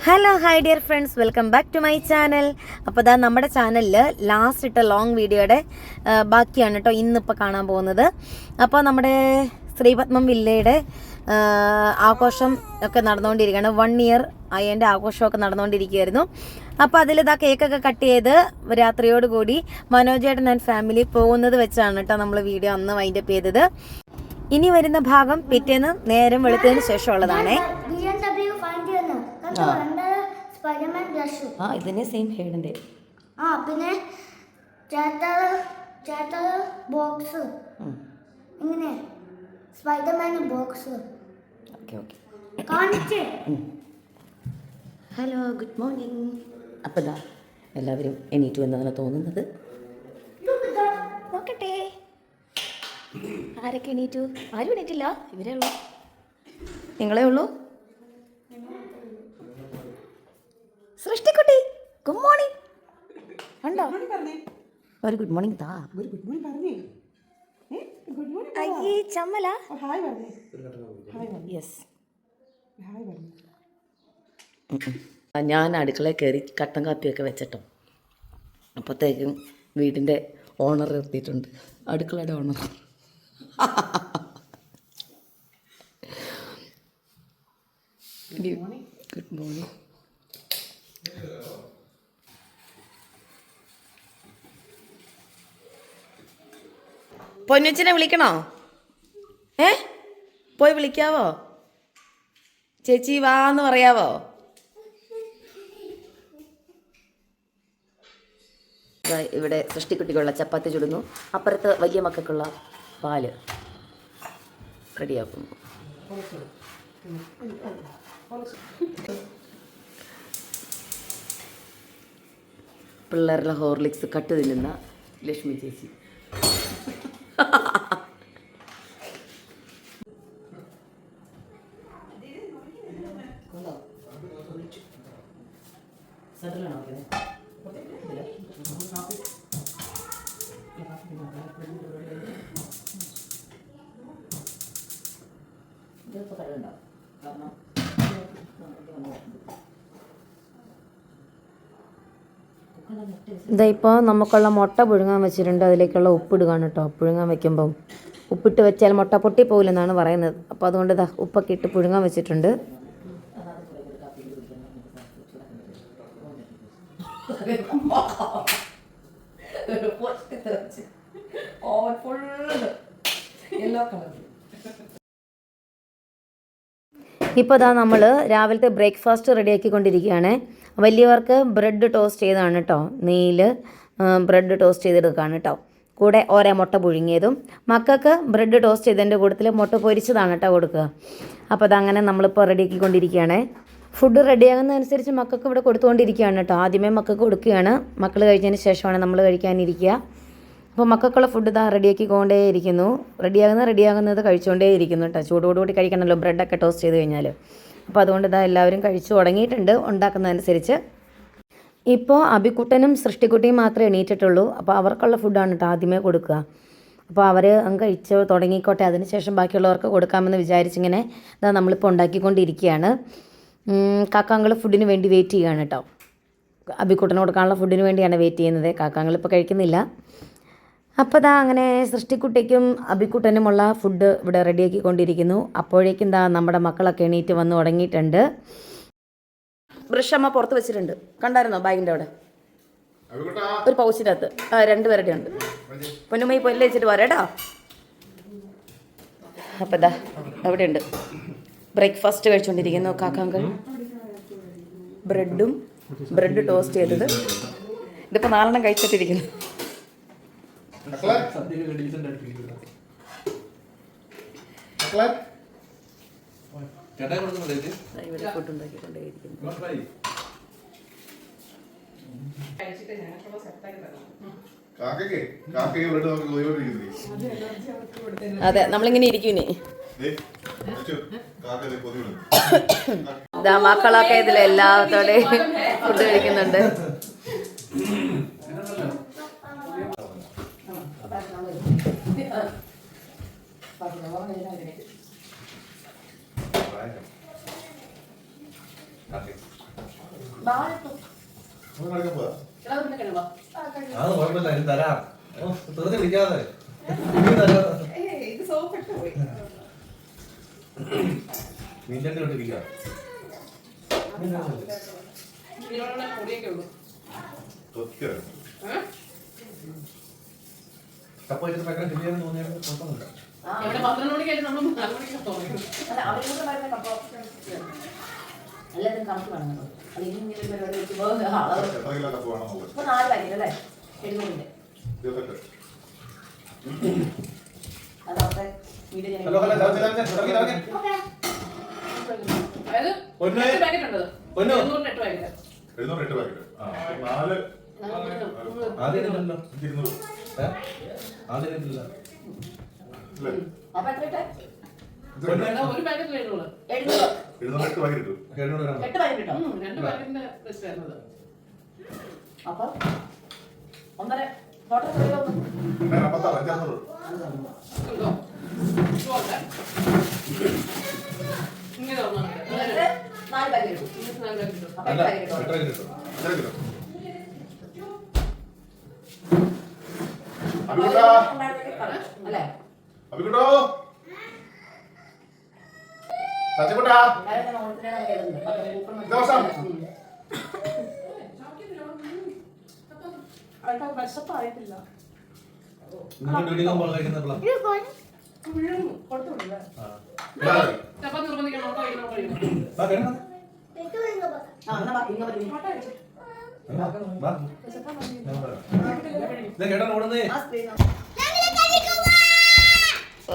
Hello hi dear friends, welcome back to my channel. അപ്പോൾ ഇതാ നമ്മുടെ ചാനലിൽ ലാസ്റ്റ് ഇട്ട ലോങ് വീഡിയോയുടെ ബാക്കിയാണ് കേട്ടോ ഇന്നിപ്പോൾ കാണാൻ പോകുന്നത്. അപ്പോൾ നമ്മുടെ ശ്രീപത്മം വില്ലയുടെ ആഘോഷം ഒക്കെ നടന്നുകൊണ്ടിരിക്കുകയാണ്. 1 ഇയർ അതിൻ്റെ ആഘോഷമൊക്കെ നടന്നുകൊണ്ടിരിക്കുകയായിരുന്നു. അപ്പോൾ അതിലിതാ കേക്കൊക്കെ കട്ട് ചെയ്ത് രാത്രിയോടുകൂടി മനോജേട്ടൻ ആൻഡ് ഫാമിലി പോകുന്നത് വെച്ചാണ് കേട്ടോ നമ്മൾ വീഡിയോ അന്ന് വൈൻഡപ്പ് ചെയ്തത്. ഇനി വരുന്ന ഭാഗം പിറ്റേന്ന് നേരം വെളുത്തതിന് ശേഷമുള്ളതാണേ. ഇതിന്റെ സെയിം ഹെഡിന്റെ പിന്നെ ബോക്സ് ഇങ്ങനെ Spiderman box. Hello, good morning. അപ്പോൾ ഇതാ എല്ലാവരും എണീറ്റു എന്നാണ് തോന്നുന്നത്. നോക്കട്ടെ ആരൊക്കെ എണീറ്റു. ആരും എണീറ്റില്ല, ഇവരേ ഉള്ളൂ. നിങ്ങളേ ഉള്ളൂ. സൃഷ്ടിക്കുട്ടി ഗുഡ് മോർണിംഗ് ഉണ്ടോ? ഒരു ഗുഡ് മോർണിംഗ് താ. അയ്യേ ചമ്മല. യെസ്, ഞാൻ അടുക്കളയിൽ കയറി കട്ടൻ കാപ്പിയൊക്കെ വെച്ചിട്ടോ. അപ്പോഴത്തേക്കും വീടിൻ്റെ ഓണർ എത്തിയിട്ടുണ്ട്, അടുക്കളയുടെ ഓണർ. Good morning. പൊന്നുച്ചിനെ വിളിക്കണോ? പോയി വിളിക്കാവോ? ചേച്ചി വാന്ന് പറയാവോ? ഇവിടെ സൃഷ്ടിക്കുട്ടിക്കുള്ള ചപ്പാത്തി ചുടുന്നു. അപ്പുറത്ത് വലിയ മക്കൾക്കുള്ള പാല് റെഡിയാക്കുന്നു. പിള്ളേരുടെ ഹോർലിക്സ് കട്ട് തിന്നുന്ന ലക്ഷ്മി ചേച്ചി. ഇതാ ഇപ്പോൾ നമുക്കുള്ള മുട്ട പുഴുങ്ങാൻ വെച്ചിട്ടുണ്ട്. അതിലേക്കുള്ള ഉപ്പിടുകയാണ് കേട്ടോ. പുഴുങ്ങാൻ വെക്കുമ്പം ഉപ്പിട്ട് വെച്ചാൽ മുട്ട പൊട്ടിപ്പോകില്ലെന്നാണ് പറയുന്നത്. അപ്പോൾ അതുകൊണ്ട് ഇതാ ഉപ്പൊക്കെ ഇട്ട് പുഴുങ്ങാൻ വെച്ചിട്ടുണ്ട്. ഇപ്പോൾ ഇതാ നമ്മൾ രാവിലത്തെ ബ്രേക്ക്ഫാസ്റ്റ് റെഡിയാക്കിക്കൊണ്ടിരിക്കുകയാണ്. വലിയവർക്ക് ബ്രെഡ് ടോസ്റ്റ് ചെയ്തതാണ് കേട്ടോ. നെയ്യിൽ ബ്രെഡ് ടോസ്റ്റ് ചെയ്തെടുക്കുകയാണ് കേട്ടോ. കൂടെ ഓരോ മുട്ട പുഴുങ്ങിയതും. മക്കൾക്ക് ബ്രെഡ് ടോസ്റ്റ് ചെയ്തതിൻ്റെ കൂട്ടത്തിൽ മുട്ട പൊരിച്ചതാണ് കേട്ടോ കൊടുക്കുക. അപ്പോൾ അതങ്ങനെ നമ്മളിപ്പോൾ റെഡിയാക്കിക്കൊണ്ടിരിക്കുകയാണ്. ഫുഡ് റെഡിയാകുന്നതനുസരിച്ച് മക്കൾക്ക് ഇവിടെ കൊടുത്തുകൊണ്ടിരിക്കുകയാണ് കേട്ടോ. ആദ്യമേ മക്കൾക്ക് കൊടുക്കുകയാണ്. മക്കൾ കഴിച്ചതിന് ശേഷമാണ് നമ്മൾ കഴിക്കാനിരിക്കുക. അപ്പോൾ മക്കൾക്കുള്ള ഫുഡ് ഇതാ റെഡിയാക്കിക്കൊണ്ടേയിരിക്കുന്നു. റെഡിയാകുന്നത് കഴിച്ചുകൊണ്ടേയിരിക്കുന്നു കേട്ടോ. ചൂടോടുകൂടി കഴിക്കണമല്ലോ ബ്രെഡൊക്കെ ടോസ്റ്റ് ചെയ്ത് കഴിഞ്ഞാൽ. അപ്പോൾ അതുകൊണ്ട് ഇതാ എല്ലാവരും കഴിച്ചു തുടങ്ങിയിട്ടുണ്ട് ഉണ്ടാക്കുന്നതനുസരിച്ച്. ഇപ്പോൾ അബിക്കുട്ടനും സൃഷ്ടിക്കുട്ടിയും മാത്രമേ എണീറ്റിട്ടുള്ളൂ. അപ്പോൾ അവർക്കുള്ള ഫുഡാണ് കേട്ടോ ആദ്യമേ കൊടുക്കുക. അപ്പോൾ അവർ കഴിച്ച് തുടങ്ങിക്കോട്ടെ, അതിനുശേഷം ബാക്കിയുള്ളവർക്ക് കൊടുക്കാമെന്ന് വിചാരിച്ചിങ്ങനെ ഇതാ നമ്മളിപ്പോൾ ഉണ്ടാക്കിക്കൊണ്ടിരിക്കുകയാണ്. കാക്കാങ്ങൾ ഫുഡിന് വേണ്ടി വെയിറ്റ് ചെയ്യുകയാണ് കേട്ടോ. അബിക്കുട്ടന് കൊടുക്കാനുള്ള ഫുഡിന് വേണ്ടിയാണ് വെയിറ്റ് ചെയ്യുന്നത്. കാക്കാങ്ങൾ ഇപ്പോൾ കഴിക്കുന്നില്ല. അപ്പോൾ ഇതാ അങ്ങനെ സൃഷ്ടിക്കുട്ടിക്കും അബിക്കുട്ടനുമുള്ള ഫുഡ് ഇവിടെ റെഡിയാക്കിക്കൊണ്ടിരിക്കുന്നു. അപ്പോഴേക്കും എന്താ നമ്മുടെ മക്കളൊക്കെ എണീറ്റ് വന്ന് തുടങ്ങിയിട്ടുണ്ട്. ബ്രഷമ്മ പുറത്ത് വെച്ചിട്ടുണ്ട്, കണ്ടായിരുന്നോ? ബാഗിൻ്റെ അവിടെ ഒരു പൗച്ചിനകത്ത് 2 പേരുടെ ഉണ്ട്. പൊന്നുമ്മ പൊല്ല വെച്ചിട്ട് വരാട്ടോ. അപ്പോൾ ഇതാ എവിടെയുണ്ട് ബ്രേക്ക്ഫാസ്റ്റ് കഴിച്ചുകൊണ്ടിരിക്കുന്നു കാക്കാങ്കൾ. ബ്രെഡ് ടോസ്റ്റ് ചെയ്തത് ഇതിപ്പോൾ 4 കഴിച്ചിട്ടിരിക്കുന്നു. ഇവിടെ ഫുഡ് ഉണ്ടാക്കിക്കൊണ്ടേയിരിക്കുന്നു. അതെ, നമ്മളിങ്ങനെ ഇരിക്കൂലേ. മക്കളൊക്കെ ഇതിൽ എല്ലാത്തോടെയും ഫുഡ് കഴിക്കുന്നുണ്ട്. അത് കുഴപ്പമില്ല, ഇത് തരാം. തീർത്ത് വിളിക്കാതെ നിന്റെ ഇട്ടിരിക്കാം. കപ്പ വെച്ചിട്ട് ഭയങ്കര ശരിയാണെന്ന് തോന്നിയാൽ കുഴപ്പമൊന്നുമില്ല. എല്ലാത്തിനും കണക്ക് വേണം കേട്ടോ. അത് ഇനി ഇങ്ങനെ ഒരു പരിപാടി വെക്കുമ്പോൾ 4 പാക്കറ്റ് അല്ലേ 700-ന്റെ. അത് അവിടെ വീഡിയോ ഞാൻ ഹലോ ഹലോ തുടങ്ങി പൊന്നു 708 പാക്കറ്റ്. 708 പാക്കറ്റ്. ആ 4 ആദ്യമില്ലല്ലോ. 200. ആദ്യമില്ല. അപ്പൊ എത്ര ഇട്ടേ? ഒരു പാക്കറ്റ് 700. 708 പാക്കറ്റ് ഇട്ടു. 8 പാക്കറ്റ് ഇട്ടോ? 2 പാക്കറ്റിന്റെ ലിസ്റ്റ് ആയിരുന്നത്. അപ്പൊ 1.5 ടോട്ടൽ എത്രയോ വന്നു? ഉണ്ടോ? ഇതുപോലെ. ഇങ്ങനെ വന്നാൽ മതി. എന്നിട്ട് 4 പാക്കറ്റ് ഇട്ടു. ഇങ്ങനെ 4 പാക്കറ്റ് ഇട്ടു. അപ്പൊ 8 പാക്കറ്റ് ഇട്ടോ? അല്ലേ? വിശപ്പായിട്ടില്ല. കൊടുത്തുവിടില്ല. ചപ്പാത്തി നിർബന്ധിക്കണം. ഓട്ടോ കഴിക്കണം. കേട്ടോ ഓടുന്നേ.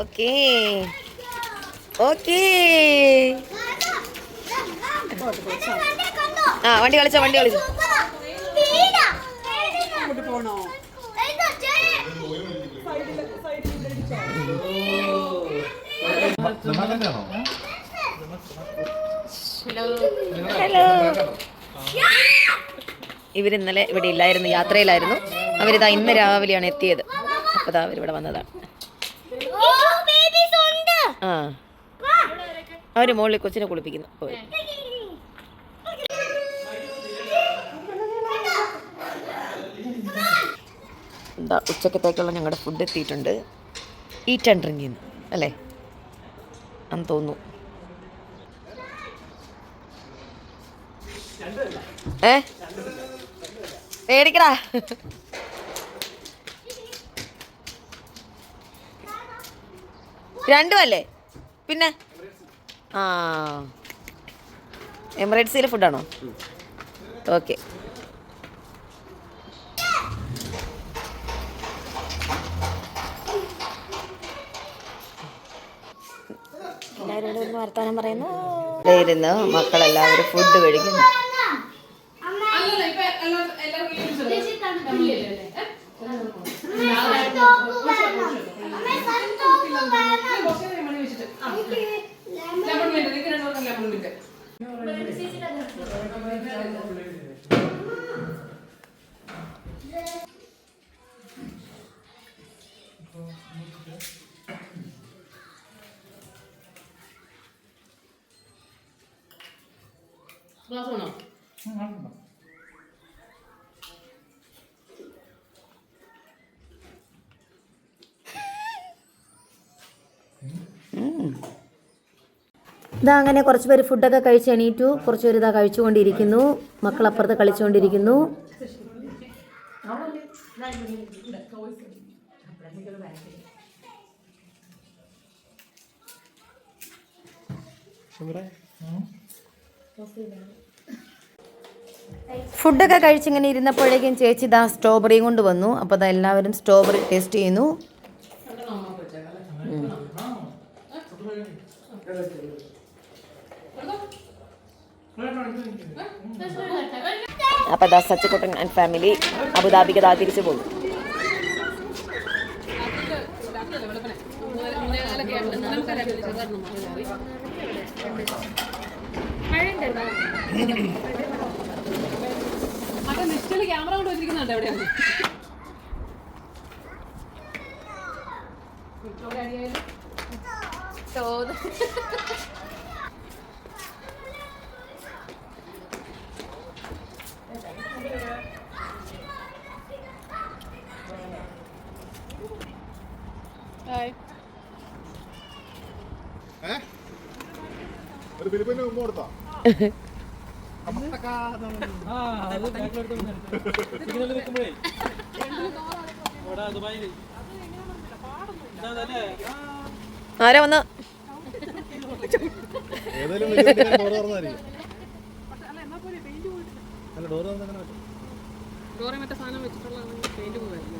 Okay okay. ആ വണ്ടി കളിച്ചോ. പോണോ? ഹലോ. ഇവരിന്നലെ ഇവിടെ ഇല്ലായിരുന്നു, യാത്രയിലായിരുന്നു. അവരിതാ ഇന്ന് രാവിലെയാണ് എത്തിയത്. അപ്പോൾ ഇതാ അവരിവിടെ വന്നതാണ്. ആ അവര് മുകളിൽ കൊച്ചിനെ കുളിപ്പിക്കുന്നു. പോയി എന്താ ഉച്ചക്കത്തേക്കുള്ള ഞങ്ങളുടെ ഫുഡ് എത്തിയിട്ടുണ്ട്. ഈറ്റ് ആൻഡ് ഡ്രിങ്ക് ചെയ്യുന്നു അല്ലേ എന്ന് തോന്നുന്നു. പേടിക്കടാ. രണ്ടുമല്ലേ പിന്നെ? ആ എമിറേറ്റ്സിലെ ഫുഡാണോ? ഓക്കെ. എല്ലാവരോടും വർത്താനം പറയുന്നു. ഇവിടെ ഇരുന്ന് മക്കളെല്ലാവരും ഫുഡ് കഴിക്കുന്നു. ഗ്ലാസ് വേണോ? ഇതാ അങ്ങനെ കുറച്ച് പേര് ഫുഡൊക്കെ കഴിച്ച് എണീറ്റു. കുറച്ച് പേര് ഇതാ കഴിച്ചുകൊണ്ടിരിക്കുന്നു. മക്കളപ്പുറത്ത് കളിച്ചുകൊണ്ടിരിക്കുന്നു. ഫുഡൊക്കെ കഴിച്ചിങ്ങനെ ഇരുന്നപ്പോഴേക്കും ചേച്ചി ഇതാ സ്ട്രോബെറിയും കൊണ്ട് വന്നു. അപ്പോൾ അതാ എല്ലാവരും സ്ട്രോബെറി ടേസ്റ്റ് ചെയ്യുന്നു. അപ്പോൾ അതാ സച്ചിക്കുട്ടൻ ആൻഡ് ഫാമിലി അബുദാബിക്ക് അതാ തിരിച്ചു പോകും. ക്യാമറ കൊണ്ട് വെച്ചിരിക്കുന്നുണ്ട് എവിടെയാണ്? ഹായ്. ഒരു ഫിലിപ്പിന് മുമ്പ് കൊടുത്താ ആരാ വന്ന് ഏതായാലും ഡോർ തുറന്നായിരിക്കും. അല്ല ഡോർ തുറന്നങ്ങനെ പറ്റും. ഡോറെ മറ്റേ സാധനം വെച്ചിട്ടുള്ള പെയിന്റ് പോകായിരുന്നു.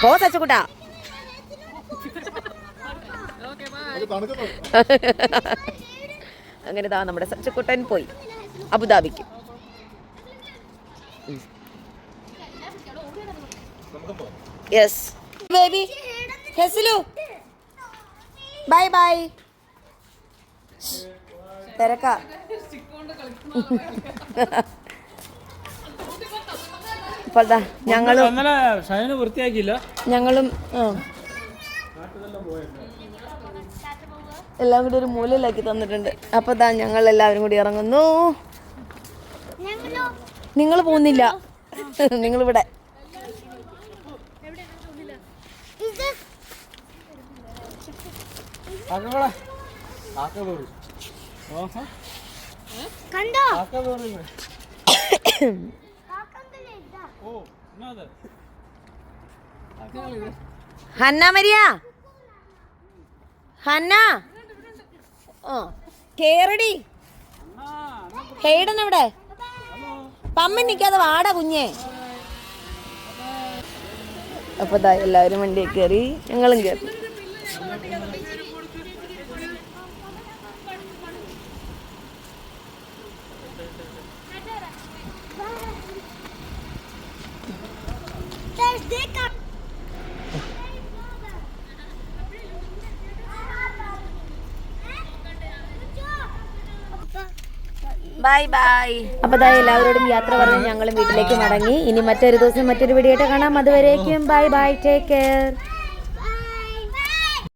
പോ സച്ചുകുട്ടാ. Okay bye. അത് തണുക്കുന്നു. അങ്ങനെ ദാ നമ്മുടെ സച്ചുക്കുട്ടൻ പോയി അബുദാബിക്ക്. നമുക്കും പോവാം. യെസ് ബേബി ഹെസ്ലു ബൈ ബൈ. തിരക്കാ. അപ്പോൾ ദാ ഞങ്ങളും എല്ലാം കൂടി ഒരു മൂലയിലാക്കി തന്നിട്ടുണ്ട്. അപ്പോൾ ദാ ഞങ്ങൾ എല്ലാവരും കൂടി ഇറങ്ങുന്നു. നിങ്ങൾ പോകുന്നില്ല, നിങ്ങളിവിടെ. ഹന്ന മരിയ, ഹന്ന കേറടി. ഹെയ്ഡൻ എവിടെ? പമ്മൻ നിൽക്കാതെ വാടാ കുഞ്ഞെ. അപ്പൊ ദാ എല്ലാവരും വണ്ടിയിൽ കയറി, ഞങ്ങളും കയറി. Bye bye. അപ്പൊ ദാ എല്ലാവരോടും യാത്ര പറഞ്ഞ് ഞങ്ങളും വീട്ടിലേക്ക് മടങ്ങി. ഇനി മറ്റൊരു ദിവസം മറ്റൊരു വീഡിയോ ആയിട്ട് കാണാം. അതുവരേക്കും ബൈ ബൈ, ടേക്ക് കെയർ.